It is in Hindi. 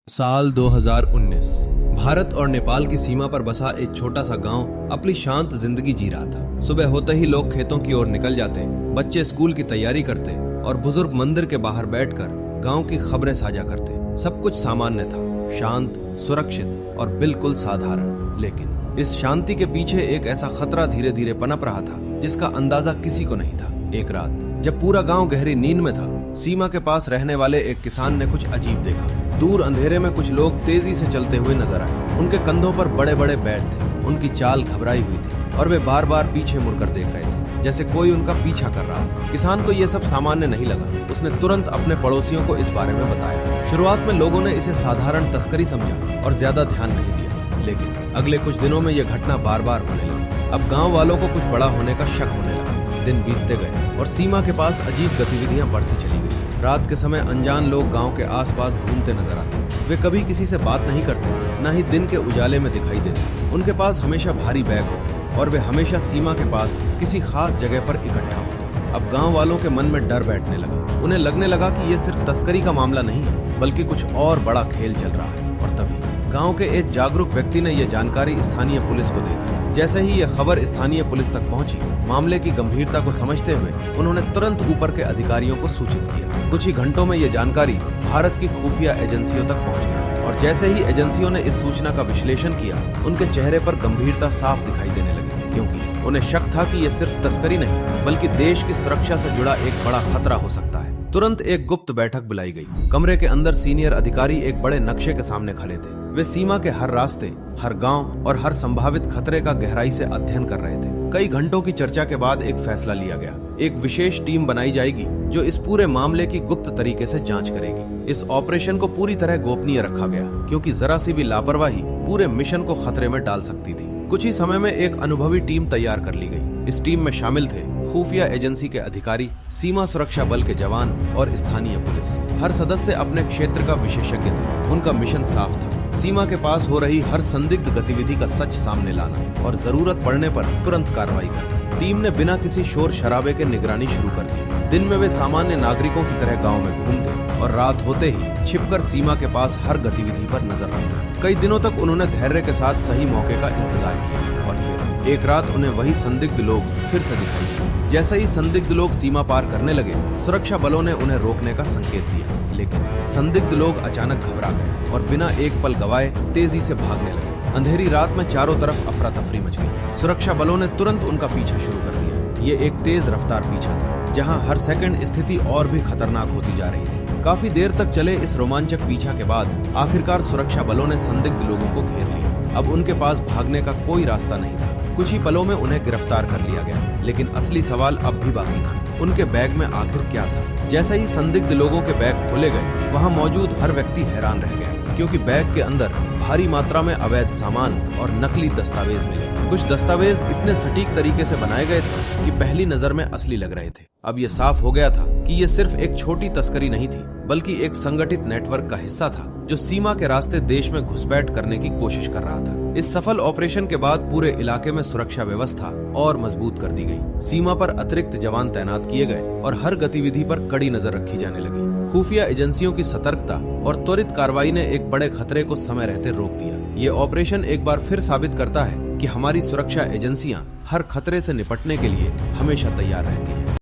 साल 2019 भारत और नेपाल की सीमा पर बसा एक छोटा सा गांव अपनी शांत जिंदगी जी रहा था। सुबह होते ही लोग खेतों की ओर निकल जाते, बच्चे स्कूल की तैयारी करते और बुजुर्ग मंदिर के बाहर बैठकर गांव की खबरें साझा करते। सब कुछ सामान्य था, शांत, सुरक्षित और बिल्कुल साधारण। लेकिन इस शांति के पीछे एक ऐसा खतरा धीरे धीरे पनप रहा था जिसका अंदाजा किसी को नहीं था। एक रात जब पूरा गांव गहरी नींद में था, सीमा के पास रहने वाले एक किसान ने कुछ अजीब देखा। दूर अंधेरे में कुछ लोग तेजी से चलते हुए नजर आए। उनके कंधों पर बड़े बड़े बैग थे, उनकी चाल घबराई हुई थी और वे बार बार पीछे मुड़कर देख रहे थे, जैसे कोई उनका पीछा कर रहा हो। किसान को यह सब सामान्य नहीं लगा। उसने तुरंत अपने पड़ोसियों को इस बारे में बताया। शुरुआत में लोगों ने इसे साधारण तस्करी समझा और ज्यादा ध्यान नहीं दिया, लेकिन अगले कुछ दिनों में यह घटना बार बार होने लगी। अब गाँव वालों को कुछ बड़ा होने का शक होने लगा। दिन बीतते गए और सीमा के पास अजीब गतिविधियां बढ़ती चली गई। रात के समय अनजान लोग गांव के आसपास घूमते नजर आते। वे कभी किसी से बात नहीं करते, न ही दिन के उजाले में दिखाई देते। उनके पास हमेशा भारी बैग होते और वे हमेशा सीमा के पास किसी खास जगह पर इकट्ठा होते। अब गांव वालों के मन में डर बैठने लगा। उन्हें लगने लगा कि यह सिर्फ तस्करी का मामला नहीं है, बल्कि कुछ और बड़ा खेल चल रहा है। और तभी गांव के एक जागरूक व्यक्ति ने यह जानकारी स्थानीय पुलिस को दे दी। जैसे ही यह खबर स्थानीय पुलिस तक पहुंची, मामले की गंभीरता को समझते हुए उन्होंने तुरंत ऊपर के अधिकारियों को सूचित किया। कुछ ही घंटों में यह जानकारी भारत की खुफिया एजेंसियों तक पहुंच गई और जैसे ही एजेंसियों ने इस सूचना का विश्लेषण किया, उनके चेहरे पर गंभीरता साफ दिखाई देने लगी, क्योंकि उन्हें शक था कि यह सिर्फ तस्करी नहीं, बल्कि देश की सुरक्षा से जुड़ा एक बड़ा खतरा हो सकता है। तुरंत एक गुप्त बैठक बुलाई गई। कमरे के अंदर सीनियर अधिकारी एक बड़े नक्शे के सामने खड़े थे। वे सीमा के हर रास्ते, हर गांव और हर संभावित खतरे का गहराई से अध्ययन कर रहे थे। कई घंटों की चर्चा के बाद एक फैसला लिया गया। एक विशेष टीम बनाई जाएगी जो इस पूरे मामले की गुप्त तरीके से जांच करेगी। इस ऑपरेशन को पूरी तरह गोपनीय रखा गया, क्योंकि जरा सी भी लापरवाही पूरे मिशन को खतरे में डाल सकती थी। कुछ ही समय में एक अनुभवी टीम तैयार कर ली गई। इस टीम में शामिल थे खुफिया एजेंसी के अधिकारी, सीमा सुरक्षा बल के जवान और स्थानीय पुलिस। हर सदस्य अपने क्षेत्र का विशेषज्ञ था। उनका मिशन साफ था, सीमा के पास हो रही हर संदिग्ध गतिविधि का सच सामने लाना और जरूरत पड़ने पर तुरंत कार्रवाई करना। टीम ने बिना किसी शोर शराबे के निगरानी शुरू कर दी। दिन में वे सामान्य नागरिकों की तरह गांव में घूमते और रात होते ही छिपकर सीमा के पास हर गतिविधि पर नजर रखते। कई दिनों तक उन्होंने धैर्य के साथ सही मौके का इंतजार किया और फिर एक रात उन्हें वही संदिग्ध लोग फिर से दिखाई दिए। जैसे ही संदिग्ध लोग सीमा पार करने लगे, सुरक्षा बलों ने उन्हें रोकने का संकेत दिया, लेकिन संदिग्ध लोग अचानक घबरा गए और बिना एक पल गवाए तेजी से भागने लगे। अंधेरी रात में चारों तरफ अफरा तफरी मच गई। सुरक्षा बलों ने तुरंत उनका पीछा शुरू कर दिया। ये एक तेज रफ्तार पीछा था, जहां हर सेकंड स्थिति और भी खतरनाक होती जा रही थी। काफी देर तक चले इस रोमांचक पीछा के बाद आखिरकार सुरक्षा बलों ने संदिग्ध लोगों को घेर लिया। अब उनके पास भागने का कोई रास्ता नहीं था। कुछ ही पलों में उन्हें गिरफ्तार कर लिया गया, लेकिन असली सवाल अब भी बाकी था। उनके बैग में आखिर क्या था? जैसे ही संदिग्ध लोगों के बैग खोले गए, वहां मौजूद हर व्यक्ति हैरान रह गया, क्योंकि बैग के अंदर भारी मात्रा में अवैध सामान और नकली दस्तावेज मिले। कुछ दस्तावेज इतने सटीक तरीके से बनाए गए थे कि पहली नजर में असली लग रहे थे। अब यह साफ हो गया था कि यह सिर्फ एक छोटी तस्करी नहीं थी, बल्कि एक संगठित नेटवर्क का हिस्सा था जो सीमा के रास्ते देश में घुसपैठ करने की कोशिश कर रहा था। इस सफल ऑपरेशन के बाद पूरे इलाके में सुरक्षा व्यवस्था और मजबूत कर दी गई। सीमा पर अतिरिक्त जवान तैनात किए गए और हर गतिविधि पर कड़ी नजर रखी जाने लगी। खुफिया एजेंसियों की सतर्कता और त्वरित कार्रवाई ने एक बड़े खतरे को समय रहते रोक दिया। ये ऑपरेशन एक बार फिर साबित करता है कि हमारी सुरक्षा एजेंसियां हर खतरे से निपटने के लिए हमेशा तैयार रहती हैं।